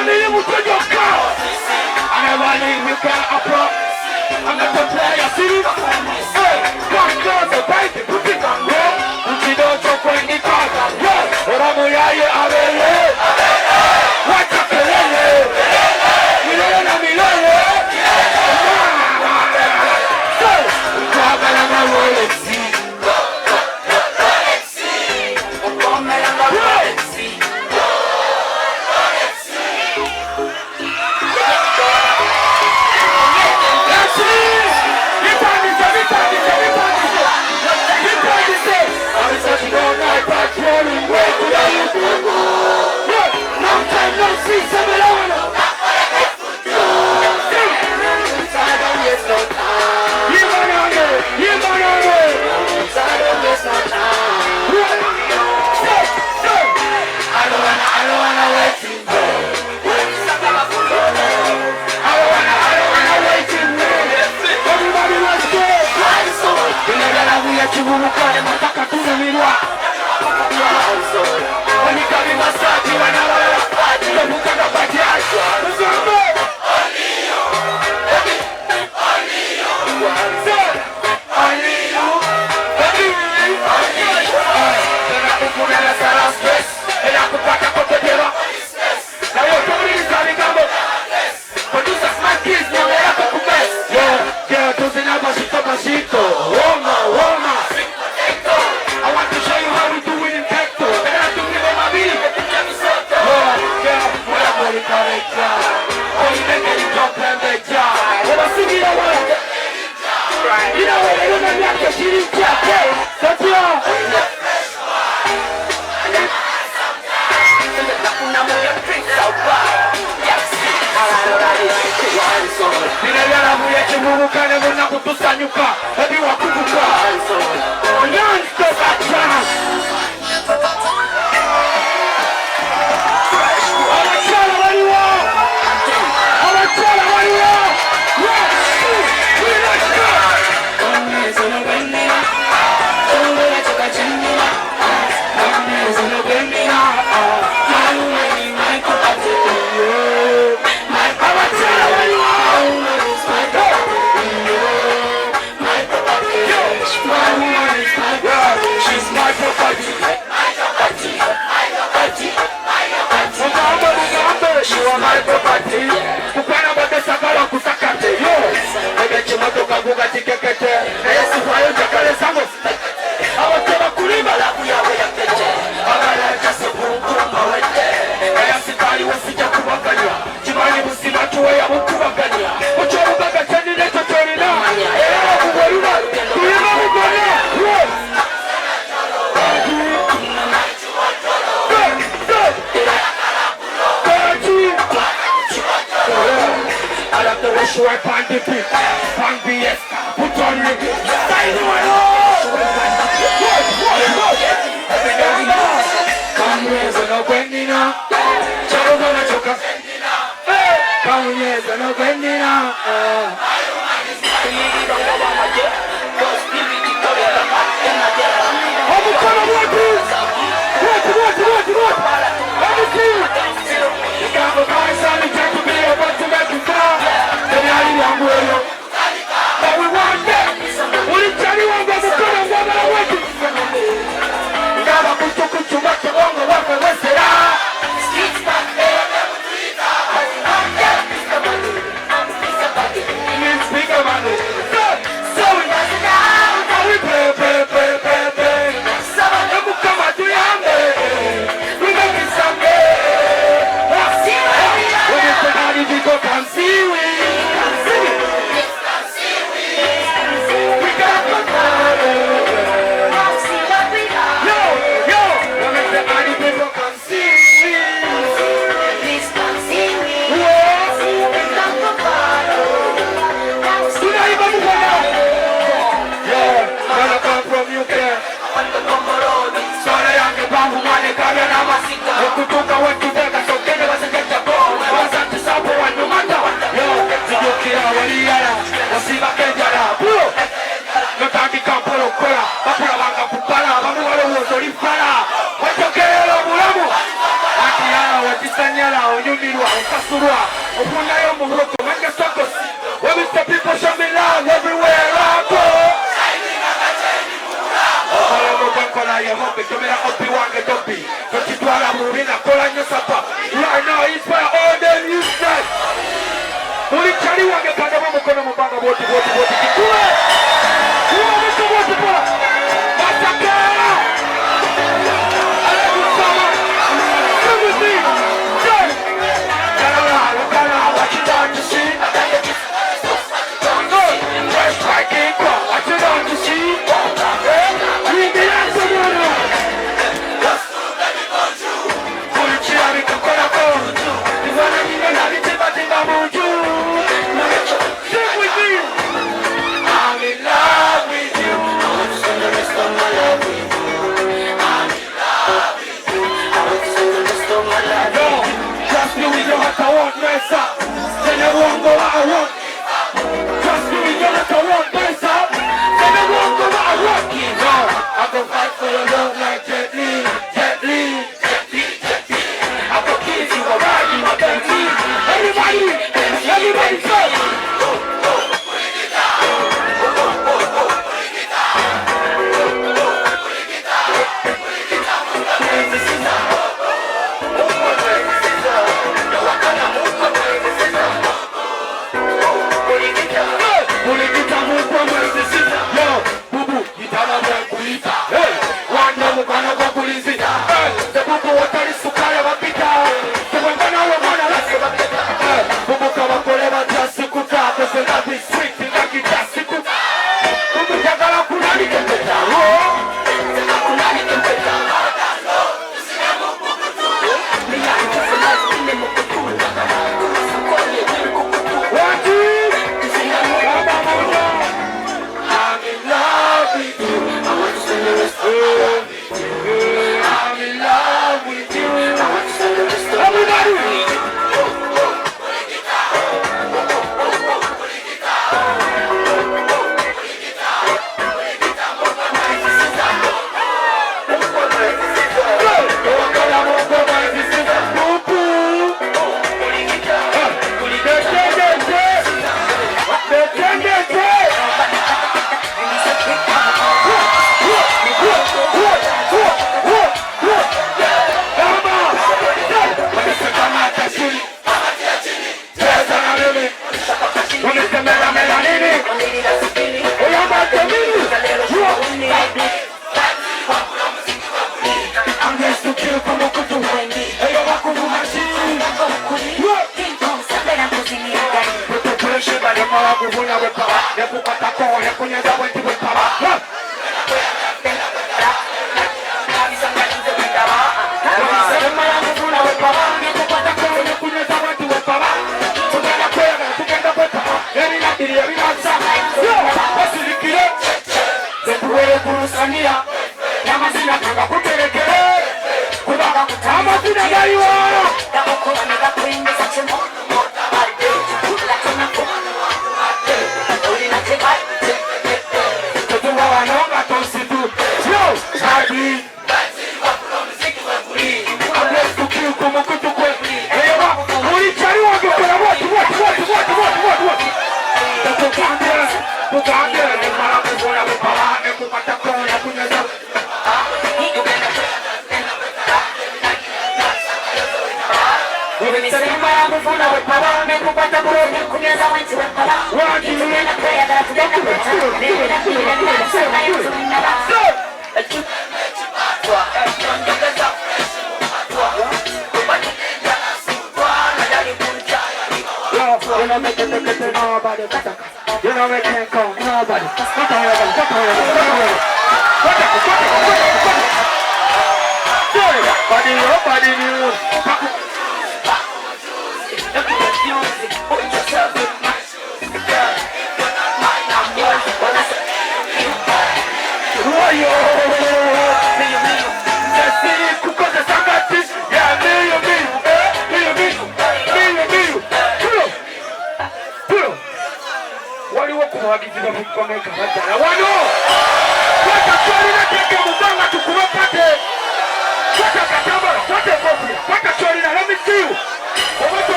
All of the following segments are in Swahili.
mirimu tojoka. I never leave you can approach. I'm not a player, see? Hey, come close, baby, put it on roll. Put it on your friend, the car. Yeah, or I'm a yaya, what's up, you don't know me, surua. Opuna yo muhoto, manga sokos. When we say people show me love everywhere I go. Ola mobankola ya hope, tomera opi wange dopi. Kutitwala murina kola nyosapa. Right now inspire all them you said. Uli chali wange panda mukono mubanga wote. Kikule! Kula mwisho wote pola! Masaka! Let me see you.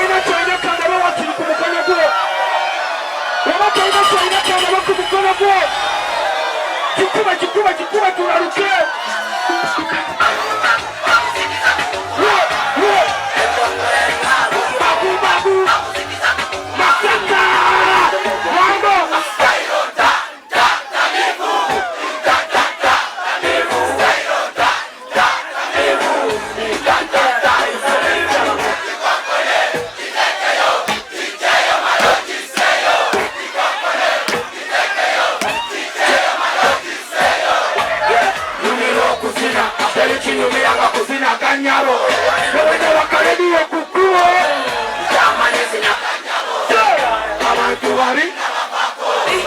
China China kanda wakiri kumukana go. Baba China China kanda wakumukana go. Jikuba turaruke. Babu. Masaka. Wango. Kanyaro, wewe wakaredi ya kukuo. Jamani sina kanyaro. Kama tuwari.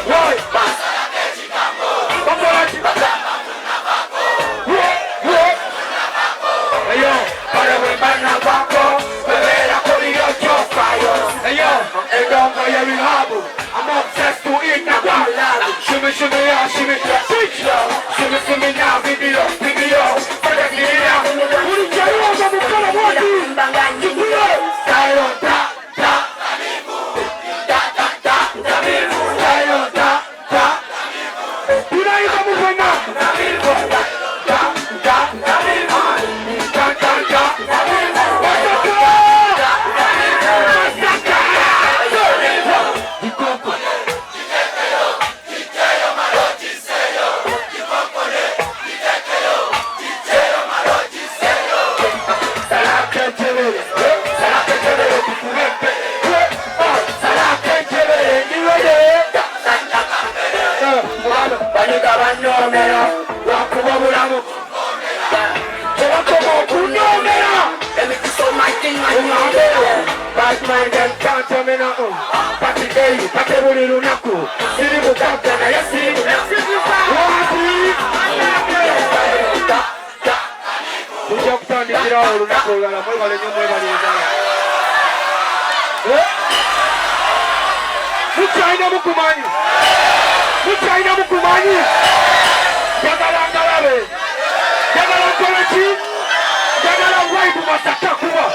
Woi, basta la kechi kambo. Bambolati batama tunabako. Woi. Ayo, para wembana bako. Wewe la korio chofayo. Ayo, edongo ya rihabu. I'm obsessed to eat na balala. Shimmy ya, shimmy now, video. Batman them can't tell me nothing. Party day, party buli lunaku. Siri bukaka na ya siri. Wati. Kuja kutani kira lunaku la mwe bale nyumwe bale zana. Muchaina mukumanyi. Jagala ngalabe. Jagala kolechi. Jagala waibu masaka kuwa.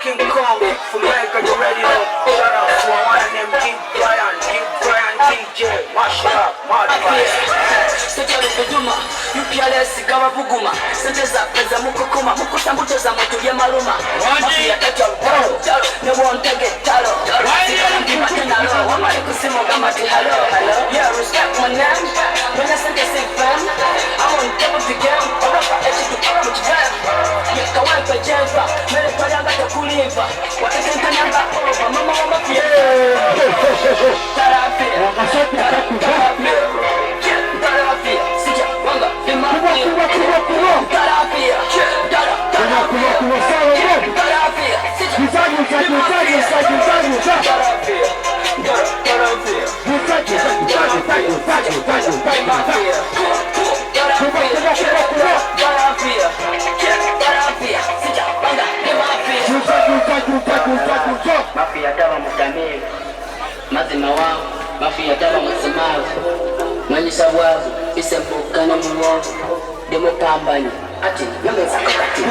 King Kong, from America, you ready to shout out to one of them, King Brian, DJ, mash it up, modify it. Sejali kujuma, UPLS gawa buguma. Senteza peza mukukuma, mukutambuteza mtu ya maruma. Mafia eto woro, ne wontege talo. Sikala mkipate nalo, wamali kusimo gama ti hello. Yeah, respect my name, when I send a sick fan. I'm on top of the game, warafa echi tukapa mchigaya. Yeka waipa jenfa, mele padanga takuliva. Watakenta nanga over, mama wa mafia. Tarafia, tarafia. Mafia dawa mudamiri mazima wangu, mafia dawa msemavu mwenye love, isembuka na muwovu demo pambani ati yameza kakati